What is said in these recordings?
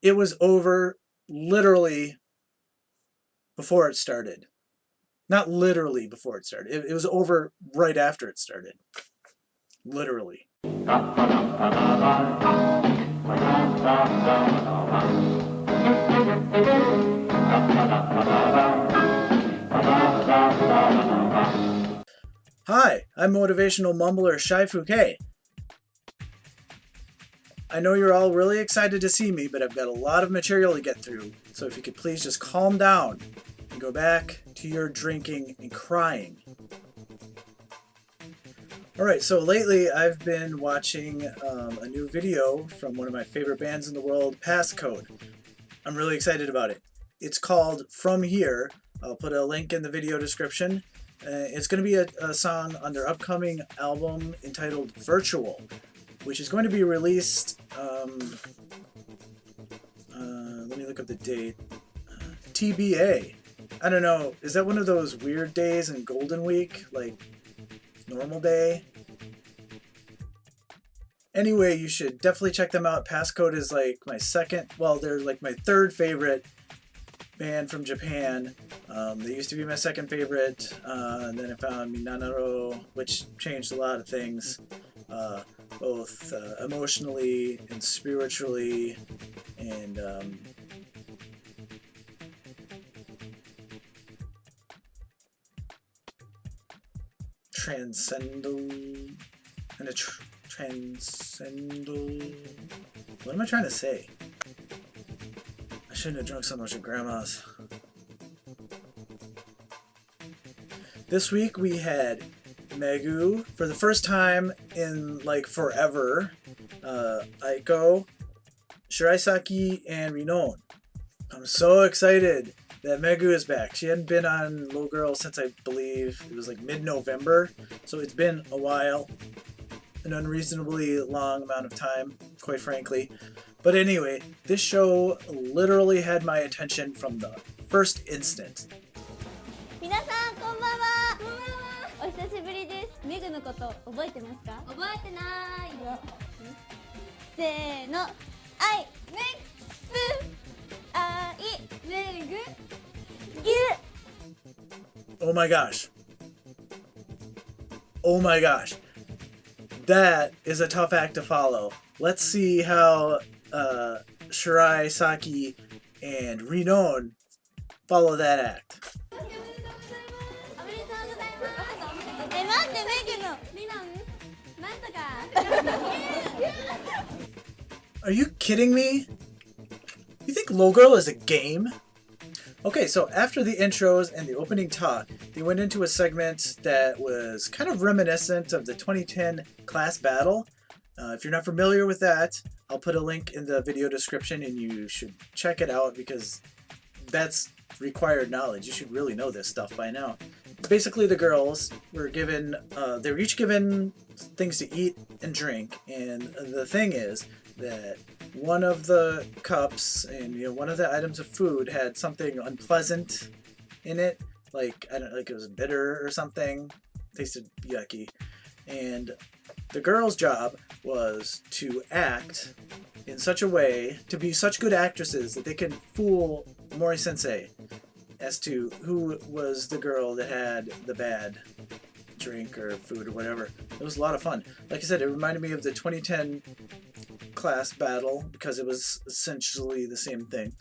It was over literally before it started. Not literally before it started. It was over right after it started. Literally. Hi, I'm motivational mumbler Shirai. I know you're all really excited to see me, but I've got a lot of material to get through, so if you could please just calm down and go back to your drinking and crying. Alright, so lately I've been watching a new video from one of my favorite bands in the world, Passcode. I'm really excited about it. It's called From Here. I'll put a link in the video description. It's going to be a song on their upcoming album entitled Virtual, which is going to be released, let me look up the date, TBA. I don't know, is that one of those weird days in Golden Week, like normal day? Anyway, you should definitely check them out. Passcode is like my they're like my third favorite band from Japan. They used to be my second favorite, and then I found Minanaro, which changed a lot of things, both emotionally and spiritually, and transcendental, and a transcendental. What am I trying to say? I shouldn't have drunk so much at Grandma's. This week we had Megu for the first time in like forever. Aiko, Shirai Saki, and Rinon. I'm so excited that Megu is back. She hadn't been on LoGiRL since I believe it was like mid-November, so it's been a while. An unreasonably long amount of time, quite frankly. But anyway, this show literally had my attention from the first instant. 皆さんこんばんは。こんばんは。お久しぶりです。メグのこと覚えてますか？覚えてない。せーの。アイメグアイメグギュ。 Oh my gosh. Oh my gosh. That is a tough act to follow. Let's see how Shirai Saki and Rinon follow that act. Are you kidding me? You think LoGiRL is a game? Okay, so after the intros and the opening talk, they went into a segment that was kind of reminiscent of the 2010 class battle. If you're not familiar with that, I'll put a link in the video description and you should check it out because that's required knowledge. You should really know this stuff by now. Basically, the girls were given, they were each given things to eat and drink, and the thing is that one of the cups and one of the items of food had something unpleasant in it, like I don't know, like it was bitter or something, tasted yucky, and the girls' job was to act in such a way to be such good actresses that they can fool Mori Sensei as to who was the girl that had the bad drink or food or whatever. It was a lot of fun. Like I said, it reminded me of the 2010 class battle because it was essentially the same thing.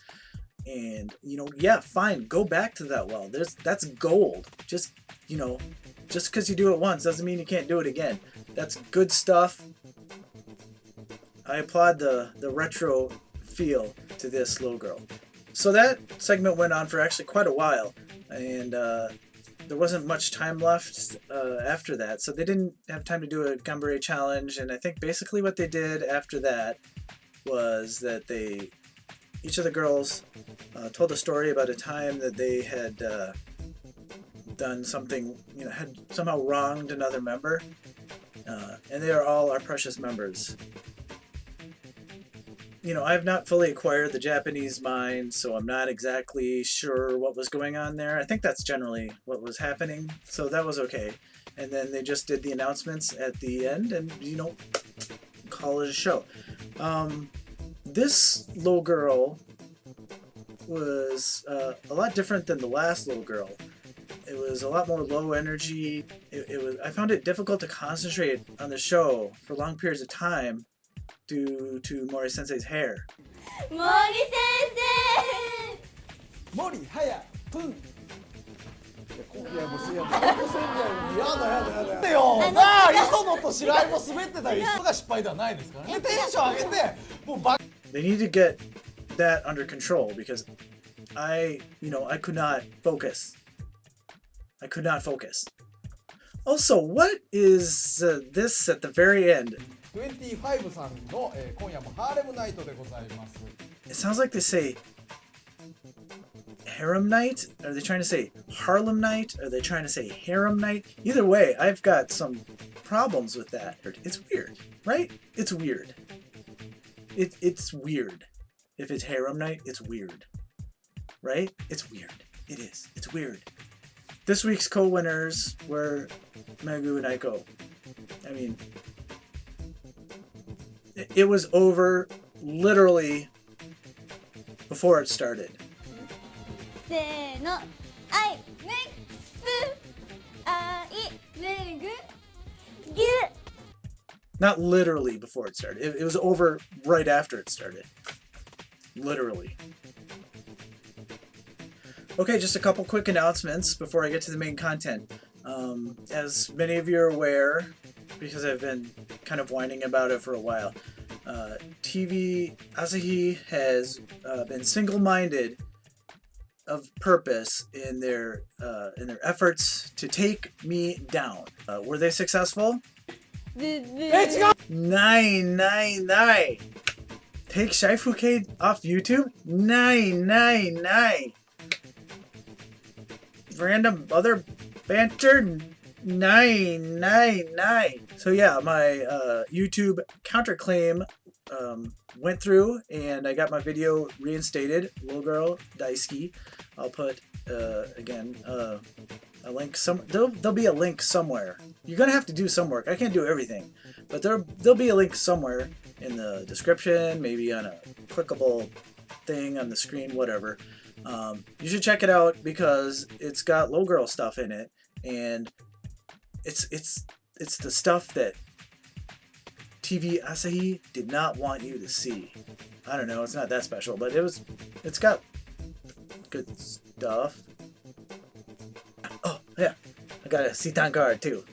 And yeah, fine, go back to that well. That's gold. Just because you do it once doesn't mean you can't do it again. That's good stuff. I applaud the retro feel to this LoGiRL. So that segment went on for actually quite a while, and there wasn't much time left after that, so they didn't have time to do a Gambare challenge, and I think basically what they did after that was that each of the girls told a story about a time that they had done something, had somehow wronged another member, and they are all our precious members. I have not fully acquired the Japanese mind, so I'm not exactly sure what was going on there. I think that's generally what was happening, so that was okay. And then they just did the announcements at the end and, call it a show. This LoGiRL was a lot different than the last LoGiRL. It was a lot more low energy. I found it difficult to concentrate on the show for long periods of time due to Mori Sensei's hair. Mori Sensei! Mori, haya, pun! いやもうやだやだよなあ磯野と白井も滑ってたり人が失敗ではないですからねテンション上げてもうバ They need to get that under control because I could not focus. I could not focus. Also, what is this at the very end? 25さんの、今夜もハーレムナイトでございます。 It sounds like they say harem night? Are they trying to say Harlem night? Are they trying to say harem night? Either way, I've got some problems with that. It's weird, right? It's weird. It's weird. If it's harem night, it's weird. Right? It's weird. It is. It's weird. This week's co-winners were Megu and Aiko. I mean, it was over literally before it started. せーの、愛、めぐ、愛、めぐ、ぎゅ。 Not literally before it started. It was over right after it started. Literally. Okay, just a couple quick announcements before I get to the main content. As many of you are aware, because I've been kind of whining about it for a while, TV Asahi has been single-minded of purpose in their efforts to take me down. Were they successful? 999. Take Shaifuke off YouTube? 999. Random other banter? 999. So yeah, my YouTube counterclaim went through and I got my video reinstated. LoGiRL Daisuki. I'll put again a link there'll be a link somewhere. You're gonna have to do some work. I can't do everything, but there'll be a link somewhere in the description, maybe on a clickable thing on the screen, whatever. You should check it out because it's got LoGiRL stuff in it, and it's the stuff that TV Asahi did not want you to see. I don't know, it's not that special, but it's got good stuff. Oh yeah, I got a Citan card too.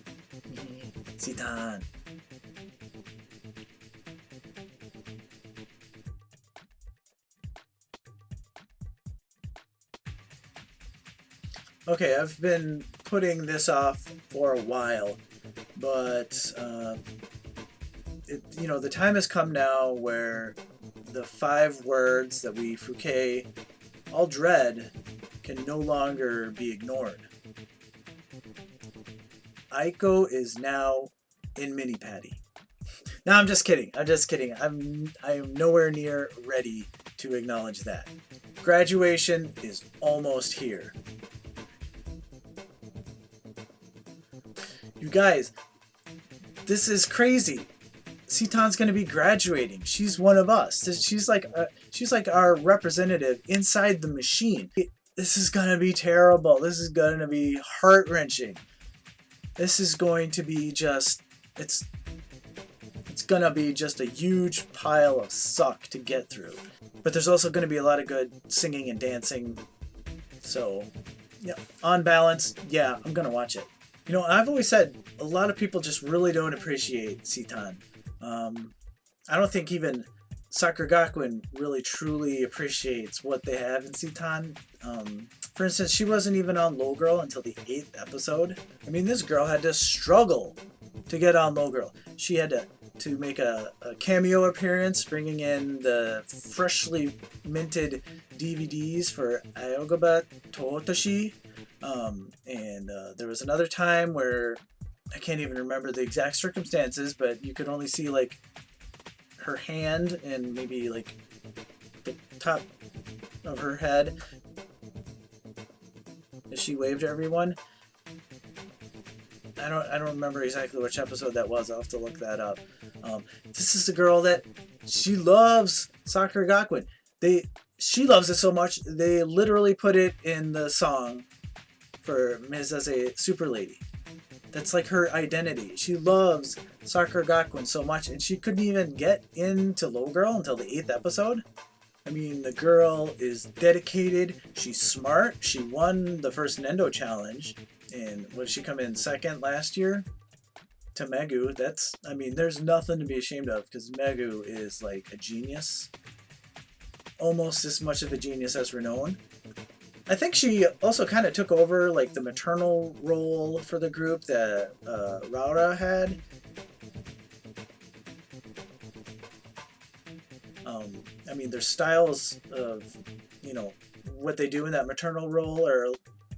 Citan. Okay, I've been putting this off for a while, but the time has come now where the 5 words that we Fuke all dread can no longer be ignored. Aiko is now in mini patty. No, I'm just kidding. I am nowhere near ready to acknowledge that. Graduation is almost here. You guys, this is crazy. Citan's gonna be graduating. She's one of us. She's like our representative inside the machine. This is gonna be terrible. This is gonna be heart-wrenching. This is going to be just it's gonna be just a huge pile of suck to get through. But there's also gonna be a lot of good singing and dancing. So yeah, on balance, yeah, I'm gonna watch it. You know, I've always said a lot of people just really don't appreciate Citan. I don't think even Sakura Gakuin really truly appreciates what they have in Citan. For instance, she wasn't even on LoGiRL until the 8th episode. I mean, this girl had to struggle to get on LoGiRL. She had to make a cameo appearance, bringing in the freshly minted DVDs for Aogoba Totoshi. And there was another time where I can't even remember the exact circumstances, but you could only see like her hand and maybe like the top of her head as she waved to everyone. I don't remember exactly which episode that was. I'll have to look that up. This is a girl that she loves Sakura Gakuin. She loves it so much, they literally put it in the song for Ms. as a super lady. That's like her identity. She loves Sakura Gakuin so much, and she couldn't even get into LoGiRL until the 8th episode. I mean, the girl is dedicated, she's smart, she won the first Nendo challenge, and what did she come in second last year? To Megu. I mean, there's nothing to be ashamed of, because Megu is like a genius. Almost as much of a genius as Rinon. I think she also kind of took over like the maternal role for the group that Raura had. I mean, their styles of, you know, what they do in that maternal role are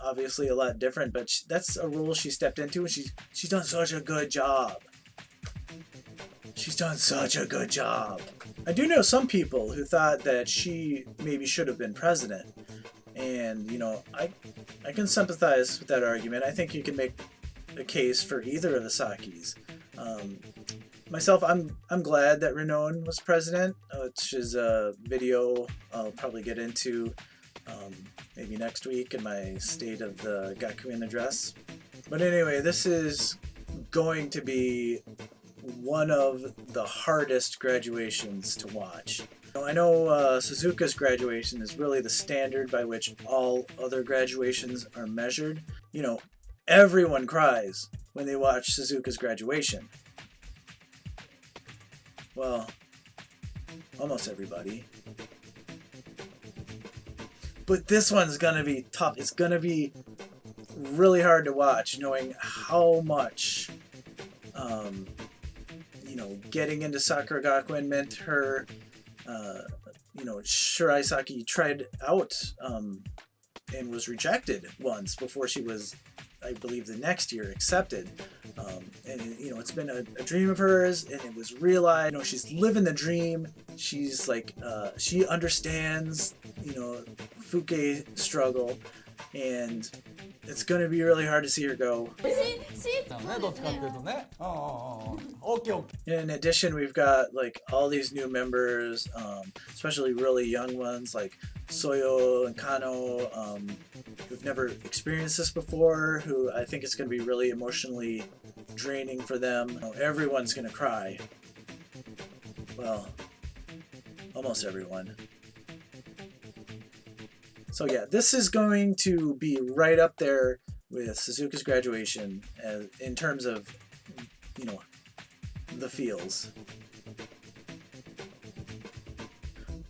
obviously a lot different, but that's a role she stepped into, and she's done such a good job. She's done such a good job. I do know some people who thought that she maybe should have been president. And, you know, I can sympathize with that argument. I think you can make a case for either of the Sakis. Myself, I'm glad that Rinon was president, which is a video I'll probably get into maybe next week in my State of the Gakuin address. But anyway, this is going to be one of the hardest graduations to watch. I know Suzuka's graduation is really the standard by which all other graduations are measured. You know, everyone cries when they watch Suzuka's graduation. Well, almost everybody. But this one's gonna be tough. It's gonna be really hard to watch, knowing how much, you know, getting into Sakura Gakuin meant her. You know, Shirai Saki tried out and was rejected once before she was, I believe, the next year accepted. And, you know, it's been a dream of hers, and it was realized. You know, she's living the dream. She's like, she understands, you know, Fuke struggle, and it's going to be really hard to see her go. In addition, we've got like all these new members, especially really young ones like Soyo and Kano, who've never experienced this before, who I think it's going to be really emotionally draining for them. You know, everyone's going to cry. Well, almost everyone. So yeah, this is going to be right up there with Suzuka's graduation in terms of, you know, the feels.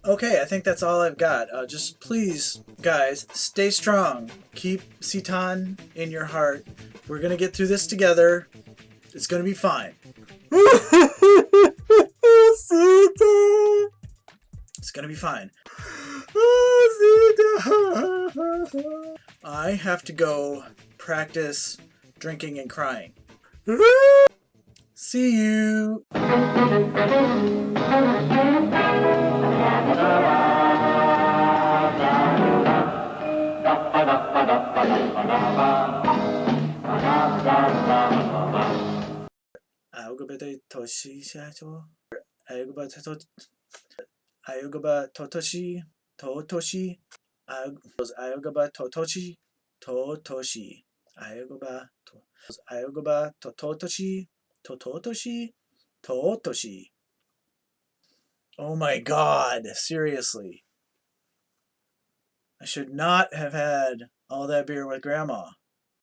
Okay, I think that's all I've got. Just please, guys, stay strong. Keep Sitan in your heart. We're going to get through this together. It's going to be fine. It's going to be fine. I have to go practice drinking and crying. See you. Oh my god, seriously. I should not have had all that beer with Grandma.